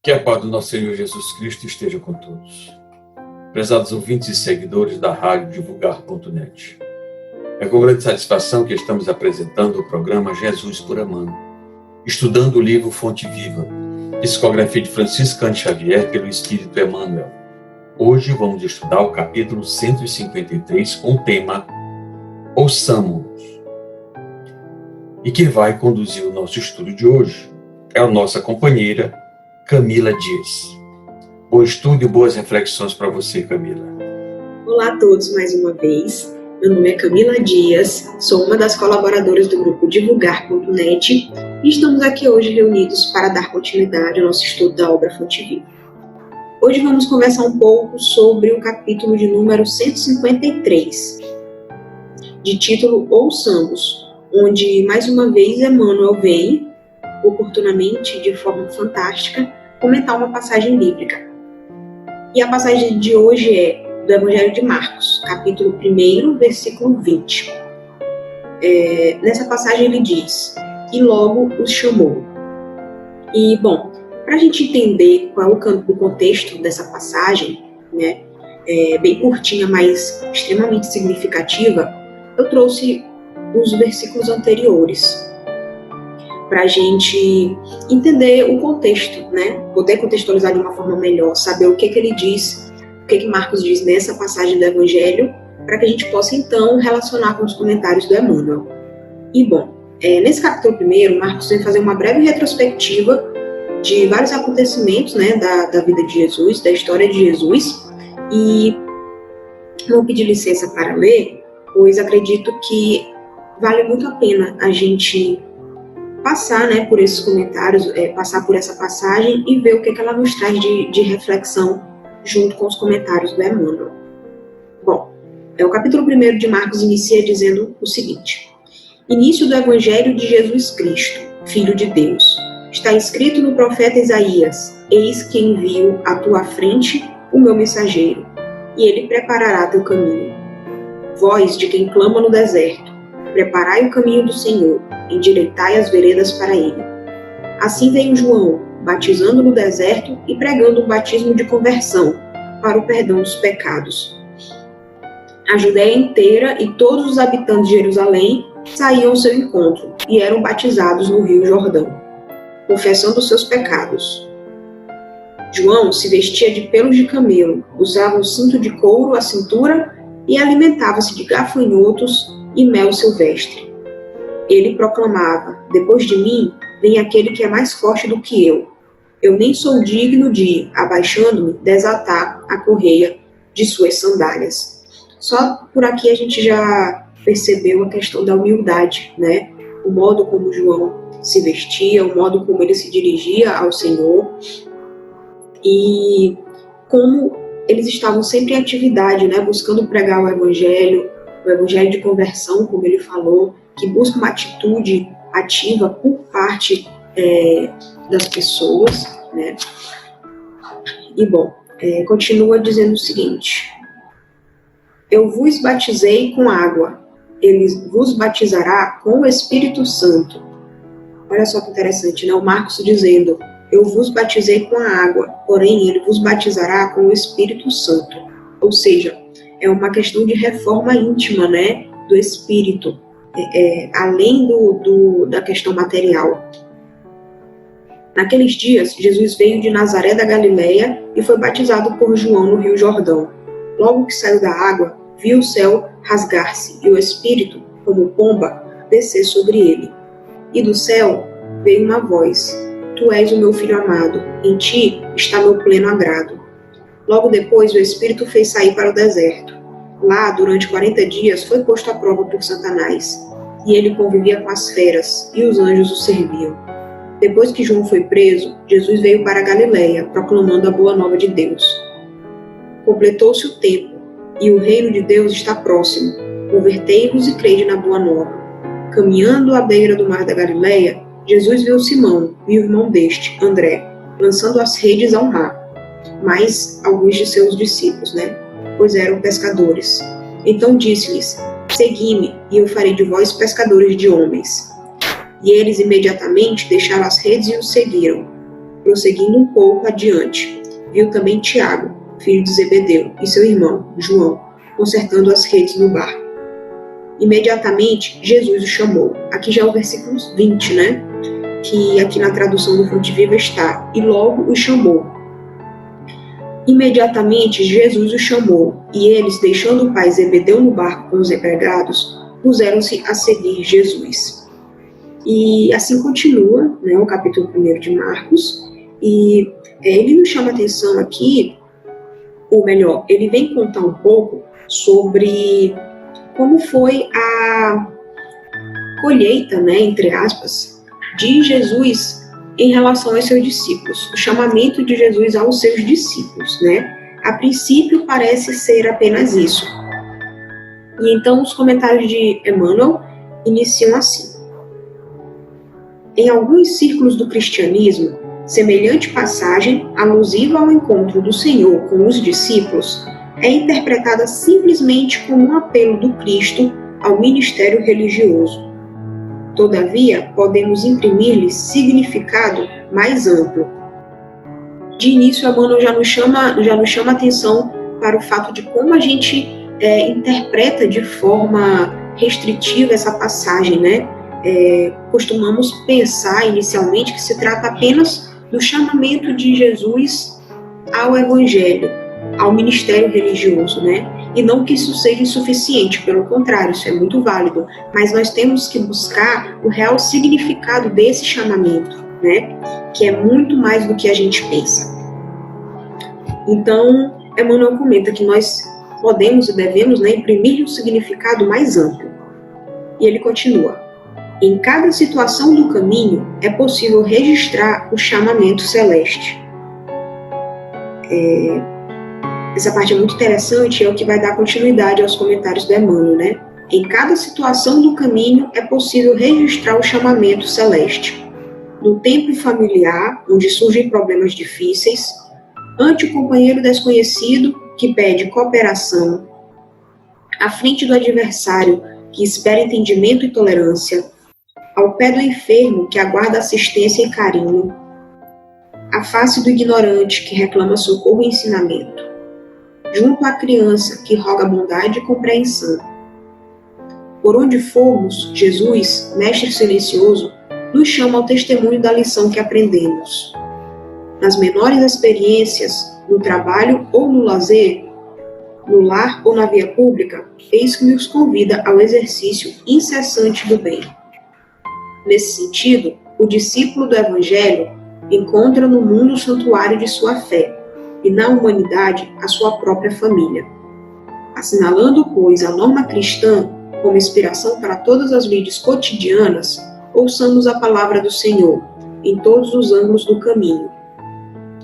Que a paz do nosso Senhor Jesus Cristo esteja com todos. Prezados ouvintes e seguidores da Rádio Divulgar.net. É com grande satisfação que estamos apresentando o programa Jesus por Emmanuel, estudando o livro Fonte Viva, psicografia de Francisco Cândido Xavier pelo Espírito Emmanuel. Hoje vamos estudar o capítulo 153 com o tema Ouçamos-nos. E quem vai conduzir o nosso estudo de hoje é a nossa companheira Camila Dias. Bom estudo e boas reflexões para você, Camila. Olá a todos mais uma vez. Meu nome é Camila Dias, sou uma das colaboradoras do grupo Divulgar.net e estamos aqui hoje reunidos para dar continuidade ao nosso estudo da obra Fonte Viva. Hoje vamos conversar um pouco sobre o capítulo de número 153, de título Ouçamos, onde mais uma vez Emmanuel vem, oportunamente, de forma fantástica, comentar uma passagem bíblica. E a passagem de hoje é do Evangelho de Marcos, capítulo 1, versículo 20. Nessa passagem ele diz, e logo os chamou. E, bom, para a gente entender qual é o contexto dessa passagem, né, bem curtinha, mas extremamente significativa, eu trouxe os versículos anteriores, para a gente entender o contexto, né? Poder contextualizar de uma forma melhor, saber o que ele diz, o que Marcos diz nessa passagem do Evangelho, para que a gente possa, então, relacionar com os comentários do Emmanuel. E, bom, nesse capítulo 1, Marcos vem fazer uma breve retrospectiva de vários acontecimentos, né, da vida de Jesus, da história de Jesus, e vou pedir licença para ler, pois acredito que vale muito a pena a gente passar, né, por esses comentários, passar por essa passagem e ver o que ela nos traz de reflexão junto com os comentários do Emmanuel. Bom, o capítulo 1 de Marcos inicia dizendo o seguinte: Início do Evangelho de Jesus Cristo, Filho de Deus. Está escrito no profeta Isaías: Eis que envio à tua frente o meu mensageiro, e ele preparará teu caminho. Voz de quem clama no deserto: Preparai o caminho do Senhor, endireitai as veredas para ele. Assim veio João, batizando no deserto e pregando um batismo de conversão para o perdão dos pecados. A Judéia inteira e todos os habitantes de Jerusalém saíam ao seu encontro e eram batizados no rio Jordão, confessando os seus pecados. João se vestia de pelos de camelo, usava um cinto de couro à cintura e alimentava-se de gafanhotos e mel silvestre. Ele proclamava: Depois de mim vem aquele que é mais forte do que eu. Eu nem sou digno de, abaixando-me, desatar a correia de suas sandálias. Só por aqui a gente já percebeu a questão da humildade, né? O modo como João se vestia, o modo como ele se dirigia ao Senhor e como eles estavam sempre em atividade, né? Buscando pregar o Evangelho de conversão, como ele falou, que busca uma atitude ativa por parte das pessoas, né? E, bom, continua dizendo o seguinte: Eu vos batizei com água, ele vos batizará com o Espírito Santo. Olha só que interessante, né? O Marcos dizendo: Eu vos batizei com a água, porém ele vos batizará com o Espírito Santo. Ou seja, é uma questão de reforma íntima, né, do espírito, além da questão material. Naqueles dias, Jesus veio de Nazaré da Galileia e foi batizado por João no rio Jordão. Logo que saiu da água, viu o céu rasgar-se e o Espírito, como pomba, descer sobre ele. E do céu veio uma voz: Tu és o meu Filho amado, em ti está meu pleno agrado. Logo depois, o Espírito fez sair para o deserto. Lá, durante 40 dias, foi posto à prova por Satanás, e ele convivia com as feras, e os anjos o serviam. Depois que João foi preso, Jesus veio para a Galileia, proclamando a boa nova de Deus. Completou-se o tempo, e o reino de Deus está próximo. Convertei-vos e crede na boa nova. Caminhando à beira do mar da Galileia, Jesus viu Simão e o irmão deste, André, lançando as redes ao mar, mais alguns de seus discípulos, né? Pois eram pescadores. Então disse-lhes: Segui-me, e eu farei de vós pescadores de homens. E eles imediatamente deixaram as redes e o seguiram. prosseguindo um pouco adiante, viu também Tiago, filho de Zebedeu, e seu irmão, João, consertando as redes no barco. Imediatamente, Jesus o chamou. Aqui já é o versículo 20, né? Que aqui na tradução do Fonte Viva está, e logo o chamou. Imediatamente, Jesus o chamou, e eles, deixando o pai Zebedeu no barco com os empregados, puseram-se a seguir Jesus. E assim continua, né, o capítulo 1 de Marcos, e ele nos chama a atenção aqui, ou melhor, ele vem contar um pouco sobre como foi a colheita, né, entre aspas, de Jesus em relação aos seus discípulos, o chamamento de Jesus aos seus discípulos, né? A princípio parece ser apenas isso. E então os comentários de Emmanuel iniciam assim. Em alguns círculos do cristianismo, semelhante passagem, alusiva ao encontro do Senhor com os discípulos, é interpretada simplesmente como um apelo do Cristo ao ministério religioso. Todavia, podemos imprimir-lhe significado mais amplo. De início, Emmanuel já nos chama atenção para o fato de como a gente interpreta de forma restritiva essa passagem, né? Costumamos pensar inicialmente que se trata apenas do chamamento de Jesus ao Evangelho, ao ministério religioso, né? E não que isso seja insuficiente, pelo contrário, isso é muito válido, mas nós temos que buscar o real significado desse chamamento, né? Que é muito mais do que a gente pensa. Então, Emmanuel comenta que nós podemos e devemos, né, imprimir um significado mais amplo. E ele continua: em cada situação do caminho é possível registrar o chamamento celeste. Essa parte é muito interessante, é o que vai dar continuidade aos comentários do Emmanuel, né? Em cada situação do caminho é possível registrar o chamamento celeste. No tempo familiar, onde surgem problemas difíceis, ante o companheiro desconhecido que pede cooperação, à frente do adversário que espera entendimento e tolerância, ao pé do enfermo que aguarda assistência e carinho, à face do ignorante que reclama socorro e ensinamento, junto à criança que roga bondade e compreensão. Por onde formos, Jesus, mestre silencioso, nos chama ao testemunho da lição que aprendemos. Nas menores experiências, no trabalho ou no lazer, no lar ou na via pública, eis que nos convida ao exercício incessante do bem. Nesse sentido, o discípulo do Evangelho encontra no mundo o santuário de sua fé, e na humanidade a sua própria família. Assinalando, pois, a norma cristã como inspiração para todas as lides cotidianas, ouçamos a palavra do Senhor em todos os ângulos do caminho,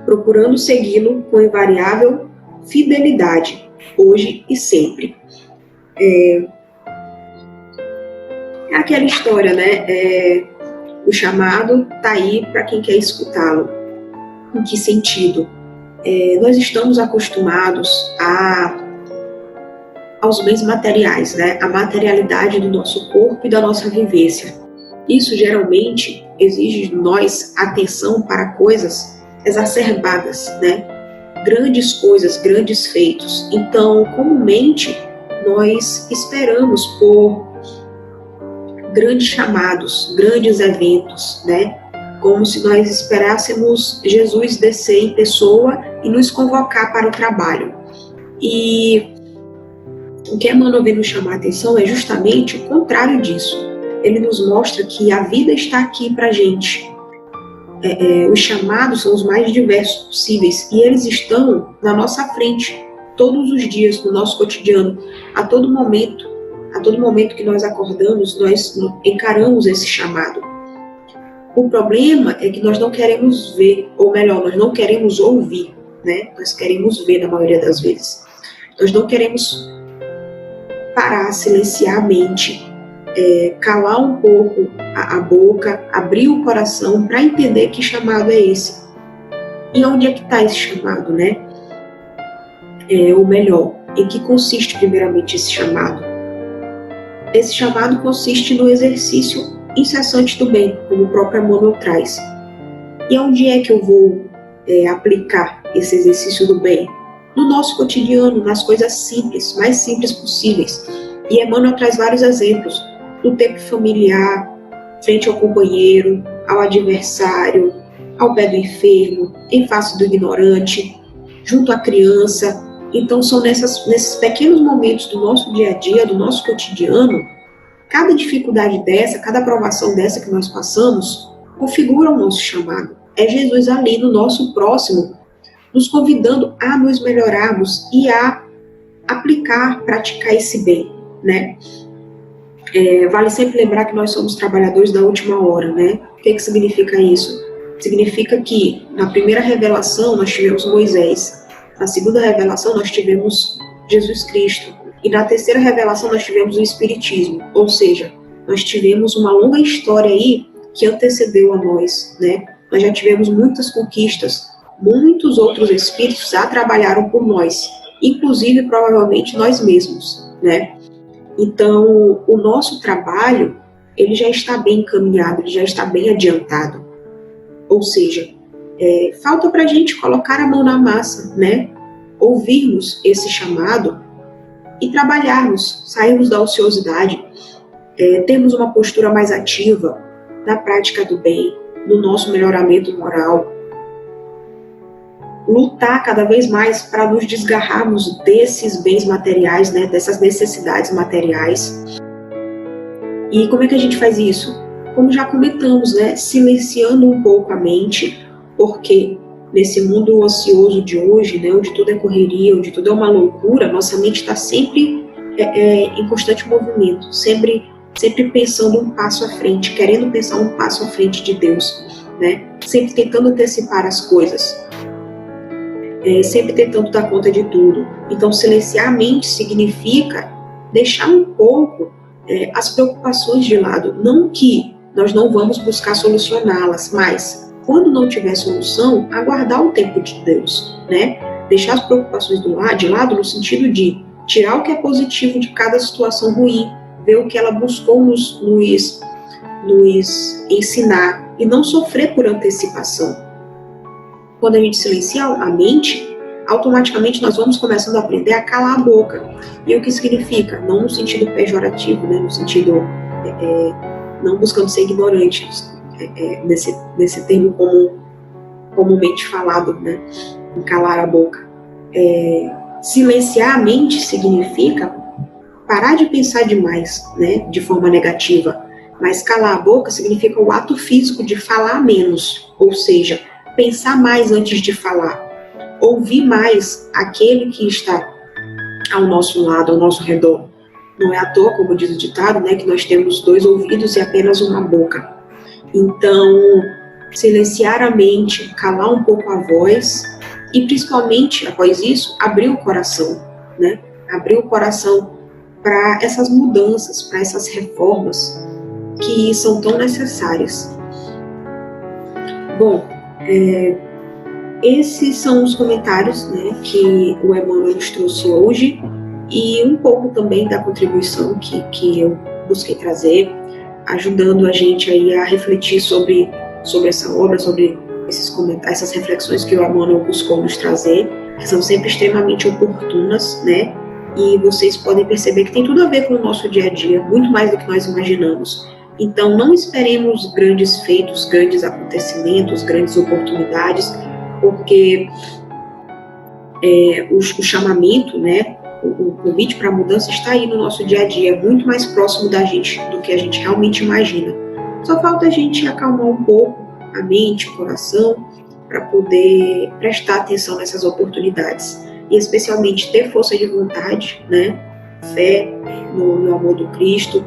procurando segui-lo com invariável fidelidade, hoje e sempre. É aquela história, né? O chamado está aí para quem quer escutá-lo. Em que sentido? Nós estamos acostumados aos bens materiais, né? A materialidade do nosso corpo e da nossa vivência. Isso geralmente exige de nós atenção para coisas exacerbadas, né? Grandes coisas, grandes feitos. Então, comumente, nós esperamos por grandes chamados, grandes eventos, né? Como se nós esperássemos Jesus descer em pessoa e nos convocar para o trabalho. E o que Emmanuel vem nos chamar a atenção é justamente o contrário disso. Ele nos mostra que a vida está aqui para a gente. Os chamados são os mais diversos possíveis e eles estão na nossa frente todos os dias, no nosso cotidiano, a todo momento que nós acordamos, nós encaramos esse chamado. O problema é que nós não queremos ver, ou melhor, nós não queremos ouvir, né? Nós queremos ver na maioria das vezes. Nós não queremos parar, silenciar a mente, calar um pouco a boca, abrir o coração para entender que chamado é esse. E onde é que está esse chamado, né? Ou melhor, em que consiste primeiramente esse chamado? Esse chamado consiste no exercício incessante do bem, como o próprio Emmanuel traz. E onde é que eu vou aplicar esse exercício do bem? No nosso cotidiano, nas coisas simples, mais simples possíveis. E Emmanuel traz vários exemplos. No tempo familiar, frente ao companheiro, ao adversário, ao pé do enfermo, em face do ignorante, junto à criança. Então são nesses pequenos momentos do nosso dia a dia, do nosso cotidiano, cada dificuldade dessa, cada provação dessa que nós passamos, configura o nosso chamado. É Jesus ali no nosso próximo, nos convidando a nos melhorarmos e a aplicar, praticar esse bem, né? Vale sempre lembrar que nós somos trabalhadores da última hora, né? O que significa isso? Significa que na primeira revelação nós tivemos Moisés, na segunda revelação nós tivemos Jesus Cristo, e na terceira revelação nós tivemos o Espiritismo, ou seja, nós tivemos uma longa história aí que antecedeu a nós, né? Nós já tivemos muitas conquistas, muitos outros espíritos já trabalharam por nós, inclusive provavelmente nós mesmos, né? Então, o nosso trabalho, ele já está bem encaminhado, ele já está bem adiantado. Ou seja, falta para a gente colocar a mão na massa, né? Ouvirmos esse chamado e trabalharmos, sairmos da ociosidade, termos uma postura mais ativa na prática do bem, no nosso melhoramento moral, lutar cada vez mais para nos desgarrarmos desses bens materiais, né, dessas necessidades materiais. E como é que a gente faz isso? Como já comentamos, né, silenciando um pouco a mente, porque nesse mundo ocioso de hoje, né, onde tudo é correria, onde tudo é uma loucura, nossa mente está sempre em constante movimento, sempre pensando um passo à frente, querendo pensar um passo à frente de Deus, né, sempre tentando antecipar as coisas. Sempre tentando dar conta de tudo. Então, silenciar a mente significa deixar um pouco as preocupações de lado. Não que nós não vamos buscar solucioná-las, mas quando não tiver solução, aguardar o tempo de Deus, né? Deixar as preocupações de lado no sentido de tirar o que é positivo de cada situação ruim, ver o que ela buscou nos ensinar e não sofrer por antecipação. Quando a gente silencia a mente, automaticamente nós vamos começando a aprender a calar a boca. E o que significa? Não no sentido pejorativo, né? No sentido, não buscando ser ignorantes, nesse termo comumente falado, né? Em calar a boca. Silenciar a mente significa parar de pensar demais, né? De forma negativa. Mas calar a boca significa o ato físico de falar menos, ou seja, pensar mais antes de falar, ouvir mais aquele que está ao nosso lado, ao nosso redor. Não é à toa, como diz o ditado, né, que nós temos 2 ouvidos e apenas uma boca. Então, silenciar a mente, calar um pouco a voz e, principalmente, após isso, abrir o coração, né? Abrir o coração para essas mudanças, para essas reformas que são tão necessárias. Bom, esses são os comentários, né, que o Emmanuel nos trouxe hoje e um pouco também da contribuição que eu busquei trazer, ajudando a gente aí a refletir sobre essa obra, sobre esses comentários, essas reflexões que o Emmanuel buscou nos trazer, que são sempre extremamente oportunas, né, e vocês podem perceber que tem tudo a ver com o nosso dia a dia, muito mais do que nós imaginamos. Então, não esperemos grandes feitos, grandes acontecimentos, grandes oportunidades, porque o chamamento, né, o convite para a mudança está aí no nosso dia a dia, é muito mais próximo da gente do que a gente realmente imagina. Só falta a gente acalmar um pouco a mente, o coração, para poder prestar atenção nessas oportunidades. E especialmente ter força de vontade, né, fé no amor do Cristo,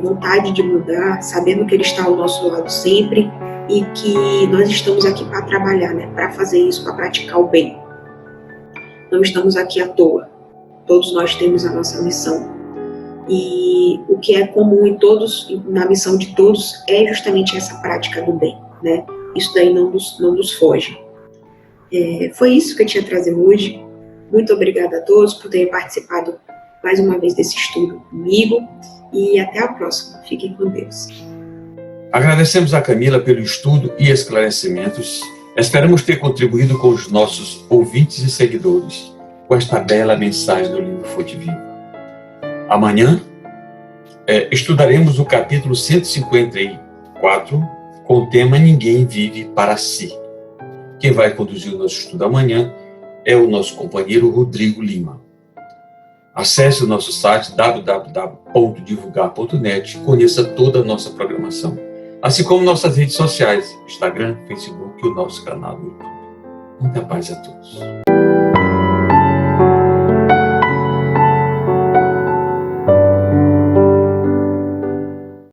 vontade de mudar, sabendo que Ele está ao nosso lado sempre e que nós estamos aqui para trabalhar, né, para fazer isso, para praticar o bem. Não estamos aqui à toa. Todos nós temos a nossa missão. E o que é comum em todos, na missão de todos, é justamente essa prática do bem, né? Isso daí não nos foge. Foi isso que eu tinha a trazer hoje. Muito obrigada a todos por terem participado mais uma vez desse estudo comigo. E até a próxima. Fiquem com Deus. Agradecemos a Camila pelo estudo e esclarecimentos. Esperamos ter contribuído com os nossos ouvintes e seguidores com esta bela mensagem do livro Fonte Viva. Amanhã estudaremos o capítulo 154 com o tema Ninguém Vive para Si. Quem vai conduzir o nosso estudo amanhã é o nosso companheiro Rodrigo Lima. Acesse o nosso site www.divulgar.net e conheça toda a nossa programação, assim como nossas redes sociais, Instagram, Facebook e o nosso canal no YouTube. Muita paz a todos.